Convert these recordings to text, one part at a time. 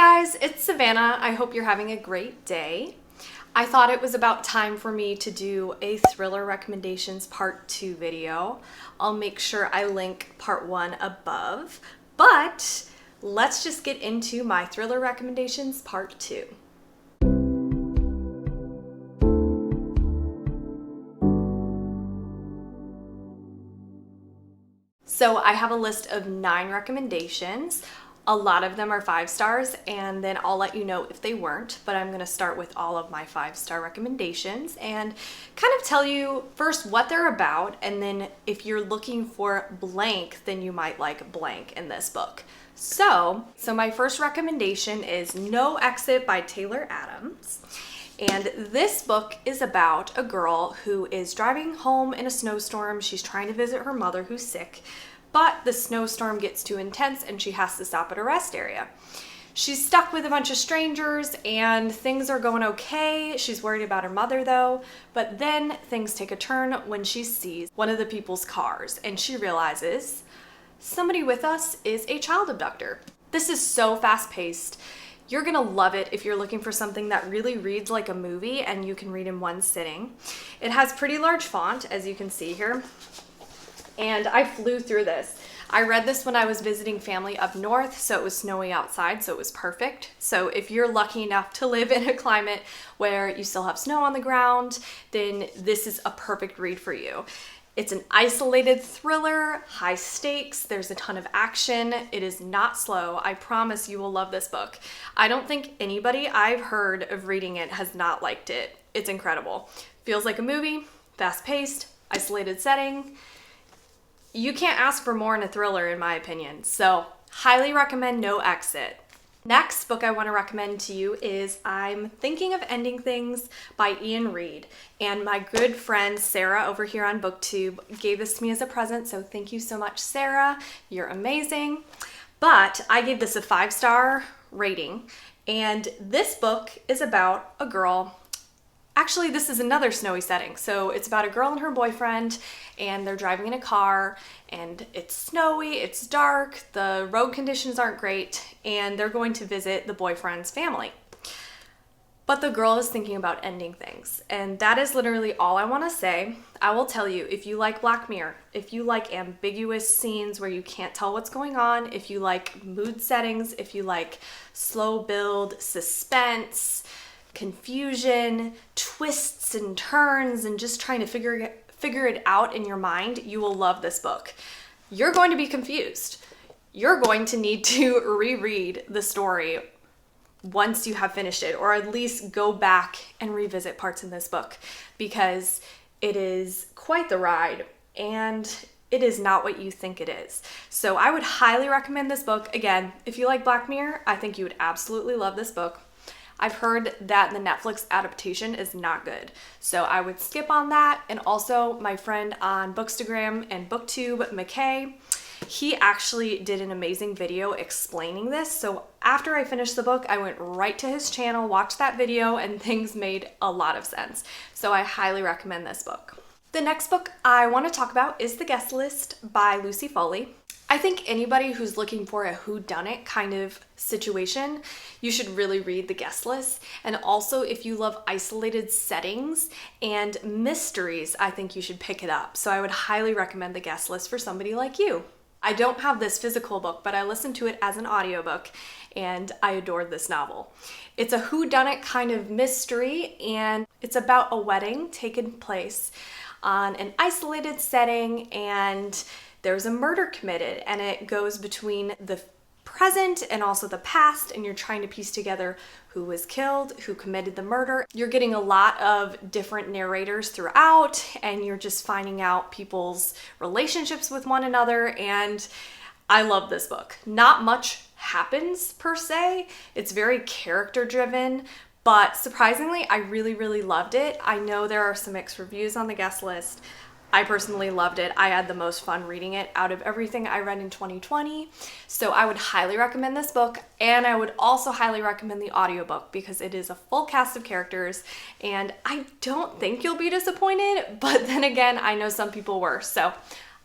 guys, it's Savannah. I hope you're having a great day. I thought it was about time for me to do a thriller recommendations part 2 video. I'll make sure I link part 1 above, but let's just get into my thriller recommendations part 2. So I have a list of 9 recommendations. A lot of them are 5 stars, and then I'll let you know if they weren't, but I'm gonna start with all of my 5-star recommendations and kind of tell you first what they're about, and then if you're looking for blank, then you might like blank in this book. So my first recommendation is No Exit by Taylor Adams. And this book is about a girl who is driving home in a snowstorm. She's trying to visit her mother who's sick, but the snowstorm gets too intense and she has to stop at a rest area. She's stuck with a bunch of strangers and things are going okay. She's worried about her mother though, but then things take a turn when she sees one of the people's cars and she realizes somebody with us is a child abductor. This is so fast-paced. You're gonna love it if you're looking for something that really reads like a movie and you can read in one sitting. It has pretty large font, as you can see here, and I flew through this. I read this when I was visiting family up north, so it was snowy outside, so it was perfect. So if you're lucky enough to live in a climate where you still have snow on the ground, then this is a perfect read for you. It's an isolated thriller, high stakes, there's a ton of action, it is not slow. I promise you will love this book. I don't think anybody I've heard of reading it has not liked it. It's incredible. Feels like a movie, fast-paced, isolated setting. You can't ask for more in a thriller in my opinion, so highly recommend No Exit. Next book I want to recommend to you is I'm Thinking of Ending Things by Reid. And my good friend Sarah over here on BookTube gave this to me as a present, so thank you so much, Sarah. You're amazing. But I gave this a 5-star rating, and this book is about a girl. Actually, this is another snowy setting. So it's about a girl and her boyfriend, and they're driving in a car, and it's snowy, it's dark, the road conditions aren't great, and they're going to visit the boyfriend's family. But the girl is thinking about ending things, and that is literally all I want to say. I will tell you, if you like Black Mirror, if you like ambiguous scenes where you can't tell what's going on, if you like mood settings, if you like slow build, suspense, confusion, twists and turns, and just trying to figure it out in your mind, you will love this book. You're going to be confused. You're going to need to reread the story once you have finished it, or at least go back and revisit parts in this book, because it is quite the ride and it is not what you think it is. So I would highly recommend this book. Again, if you like Black Mirror, I think you would absolutely love this book. I've heard that the Netflix adaptation is not good, so I would skip on that. And also my friend on Bookstagram and BookTube, McKay, he actually did an amazing video explaining this. So after I finished the book, I went right to his channel, watched that video, and things made a lot of sense. So I highly recommend this book. The next book I want to talk about is The Guest List by Lucy Foley. I think anybody who's looking for a whodunit kind of situation, you should really read The Guest List. And also, if you love isolated settings and mysteries, I think you should pick it up. So I would highly recommend The Guest List for somebody like you. I don't have this physical book, but I listened to it as an audiobook, and I adored this novel. It's a whodunit kind of mystery, and it's about a wedding taking place on an isolated setting, and there's a murder committed, and it goes between the present and also the past, and you're trying to piece together who was killed, who committed the murder. You're getting a lot of different narrators throughout, and you're just finding out people's relationships with one another, and I love this book. Not much happens per se. It's very character driven, but surprisingly, I really, really loved it. I know there are some mixed reviews on The Guest List. I personally loved it. I had the most fun reading it out of everything I read in 2020. So I would highly recommend this book, and I would also highly recommend the audiobook because it is a full cast of characters, and I don't think you'll be disappointed, but then again, I know some people were. So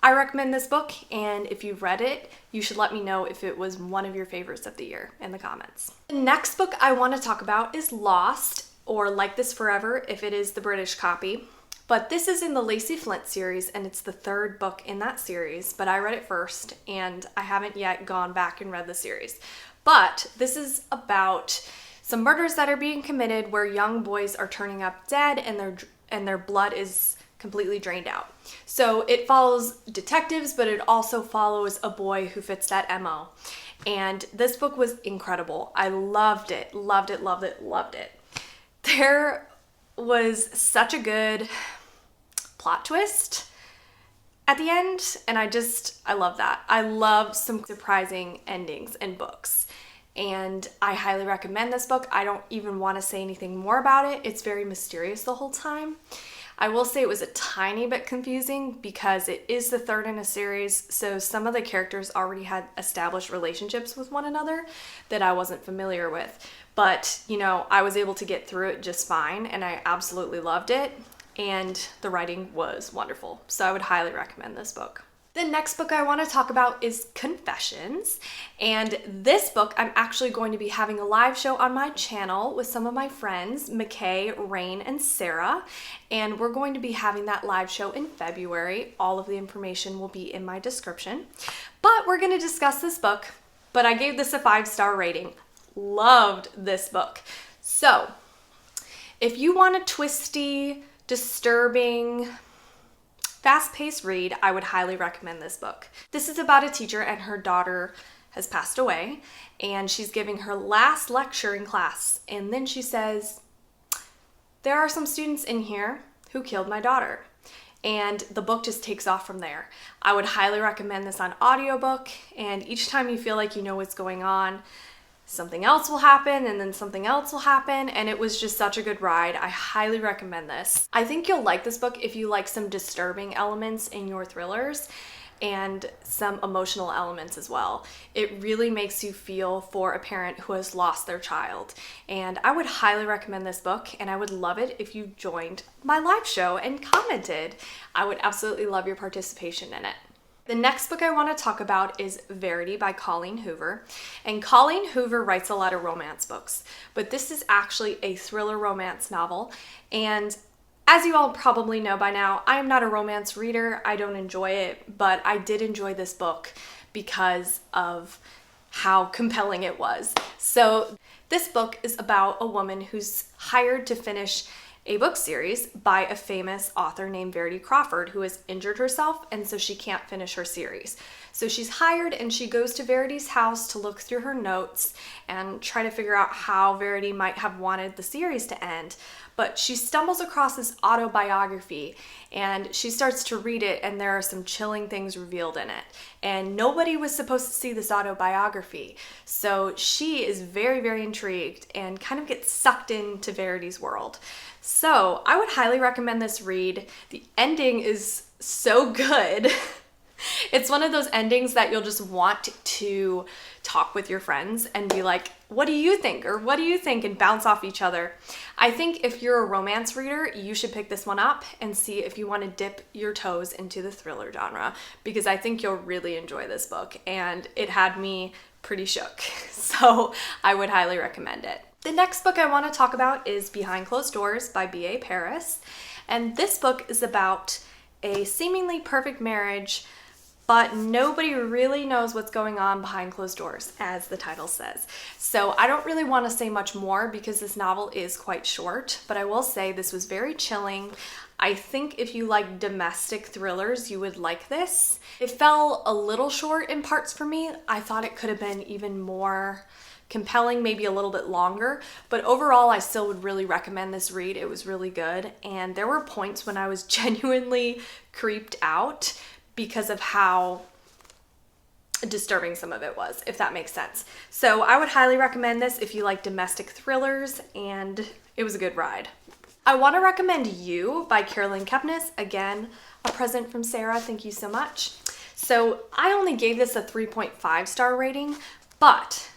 I recommend this book, and if you've read it, you should let me know if it was one of your favorites of the year in the comments. The next book I want to talk about is Lost, or Like This Forever if it is the British copy. But this is in the Lacey Flint series, and it's the third book in that series, but I read it first, and I haven't yet gone back and read the series. But this is about some murders that are being committed where young boys are turning up dead and their blood is completely drained out. So it follows detectives, but it also follows a boy who fits that MO. And this book was incredible. I loved it, loved it, loved it, loved it. There was such a good plot twist at the end, and I love that. I love some surprising endings in books, and I highly recommend this book. I don't even want to say anything more about it. It's very mysterious the whole time. I will say it was a tiny bit confusing because it is the third in a series, so some of the characters already had established relationships with one another that I wasn't familiar with. But, you know, I was able to get through it just fine, and I absolutely loved it, and the writing was wonderful. So I would highly recommend this book. The next book I want to talk about is Confessions, and this book I'm actually going to be having a live show on my channel with some of my friends, McKay, Rain, and Sarah, and we're going to be having that live show in February. All of the information will be in my description, but we're going to discuss this book, but I gave this a 5-star rating. Loved this book. So, if you want a twisty, disturbing, fast-paced read, I would highly recommend this book. This is about a teacher and her daughter has passed away, and she's giving her last lecture in class, and then she says, there are some students in here who killed my daughter. And the book just takes off from there. I would highly recommend this on audiobook, and each time you feel like you know what's going on, something else will happen, and then something else will happen, and it was just such a good ride. I highly recommend this. I think you'll like this book if you like some disturbing elements in your thrillers and some emotional elements as well. It really makes you feel for a parent who has lost their child, and I would highly recommend this book, and I would love it if you joined my live show and commented. I would absolutely love your participation in it. The next book I want to talk about is Verity by Colleen Hoover. And Colleen Hoover writes a lot of romance books, but this is actually a thriller romance novel. And as you all probably know by now, I am not a romance reader. I don't enjoy it, but I did enjoy this book because of how compelling it was. So this book is about a woman who's hired to finish a book series by a famous author named Verity Crawford, who has injured herself, and so she can't finish her series. So she's hired, and she goes to Verity's house to look through her notes and try to figure out how Verity might have wanted the series to end. But she stumbles across this autobiography, and she starts to read it, and there are some chilling things revealed in it. And nobody was supposed to see this autobiography. So she is very, very intrigued and kind of gets sucked into Verity's world. So I would highly recommend this read. The ending is so good. It's one of those endings that you'll just want to talk with your friends and be like, what do you think? Or what do you think? And bounce off each other. I think if you're a romance reader, you should pick this one up and see if you want to dip your toes into the thriller genre, because I think you'll really enjoy this book, and it had me pretty shook. So I would highly recommend it. The next book I want to talk about is Behind Closed Doors by B.A. Paris. And this book is about a seemingly perfect marriage, but nobody really knows what's going on behind closed doors, as the title says. So I don't really want to say much more because this novel is quite short, but I will say this was very chilling. I think if you like domestic thrillers, you would like this. It fell a little short in parts for me. I thought it could have been even more compelling, maybe a little bit longer, but overall I still would really recommend this read. It was really good, and there were points when I was genuinely creeped out because of how disturbing some of it was, if that makes sense. So I would highly recommend this if you like domestic thrillers, and it was a good ride. I want to recommend You by Carolyn Kepnes. Again, a present from Sarah. Thank you so much. So I only gave this a 3.5 star rating, but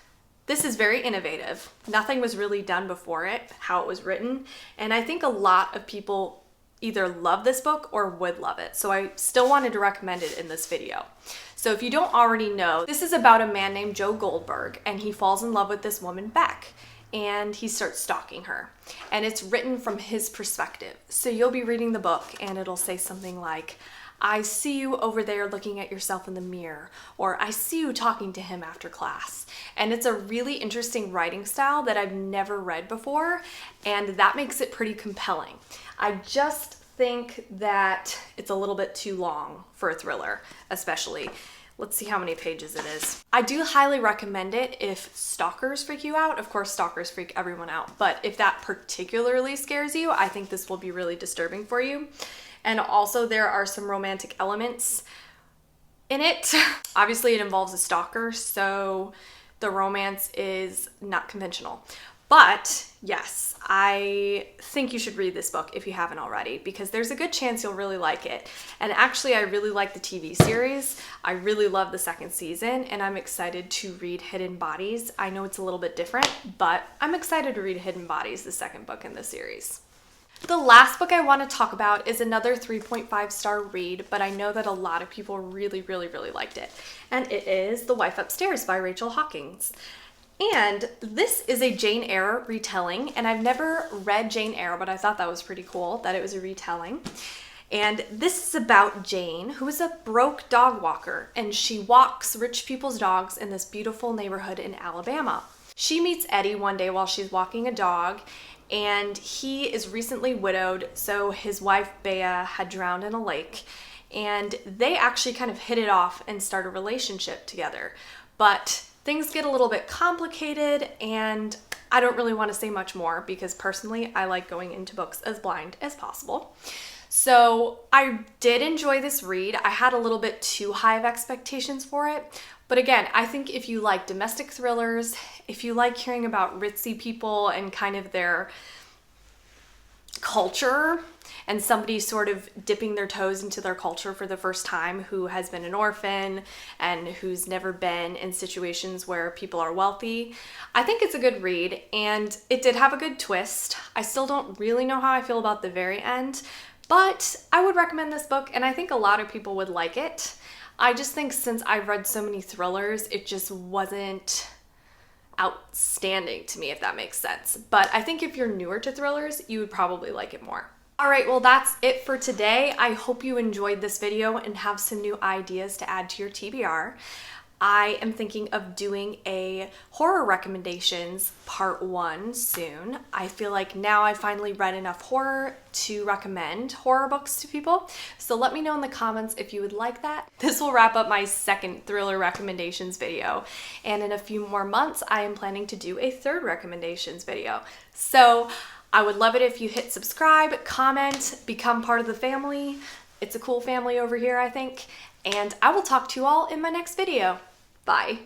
this is very innovative. Nothing was really done before it, how it was written, and I think a lot of people either love this book or would love it. So I still wanted to recommend it in this video. So if you don't already know, this is about a man named Joe Goldberg, and he falls in love with this woman, Beck, and he starts stalking her. And it's written from his perspective. So you'll be reading the book and it'll say something like, I see you over there looking at yourself in the mirror, or I see you talking to him after class. And it's a really interesting writing style that I've never read before, and that makes it pretty compelling. I just think that it's a little bit too long for a thriller, especially. Let's see how many pages it is. I do highly recommend it if stalkers freak you out. Of course, stalkers freak everyone out, but if that particularly scares you, I think this will be really disturbing for you. And also there are some romantic elements in it. Obviously it involves a stalker, so the romance is not conventional. But yes, I think you should read this book if you haven't already, because there's a good chance you'll really like it. And actually I really like the TV series. I really love the second season, and I'm excited to read Hidden Bodies. I know it's a little bit different, but I'm excited to read Hidden Bodies, the second book in the series. The last book I want to talk about is another 3.5 star read, but I know that a lot of people really liked it. And it is The Wife Upstairs by Rachel Hawkins. And this is a Jane Eyre retelling, and I've never read Jane Eyre, but I thought that was pretty cool that it was a retelling. And this is about Jane, who is a broke dog walker, and she walks rich people's dogs in this beautiful neighborhood in Alabama. She meets Eddie one day while she's walking a dog, and he is recently widowed, so his wife Bea had drowned in a lake, and they actually kind of hit it off and start a relationship together. But things get a little bit complicated, and I don't really want to say much more because personally I like going into books as blind as possible. So I did enjoy this read. I had a little bit too high of expectations for it. But again, I think if you like domestic thrillers, if you like hearing about ritzy people and kind of their culture, and somebody sort of dipping their toes into their culture for the first time, who has been an orphan and who's never been in situations where people are wealthy, I think it's a good read, and it did have a good twist. I still don't really know how I feel about the very end, but I would recommend this book, and I think a lot of people would like it. I just think since I've read so many thrillers, it just wasn't outstanding to me, if that makes sense. But I think if you're newer to thrillers, you would probably like it more. All right, well, that's it for today. I hope you enjoyed this video and have some new ideas to add to your TBR. I am thinking of doing a horror recommendations part 1 soon. I feel like now I finally read enough horror to recommend horror books to people. So let me know in the comments if you would like that. This will wrap up my second thriller recommendations video. And in a few more months, I am planning to do a third recommendations video. So I would love it if you hit subscribe, comment, become part of the family. It's a cool family over here, I think. And I will talk to you all in my next video. Bye.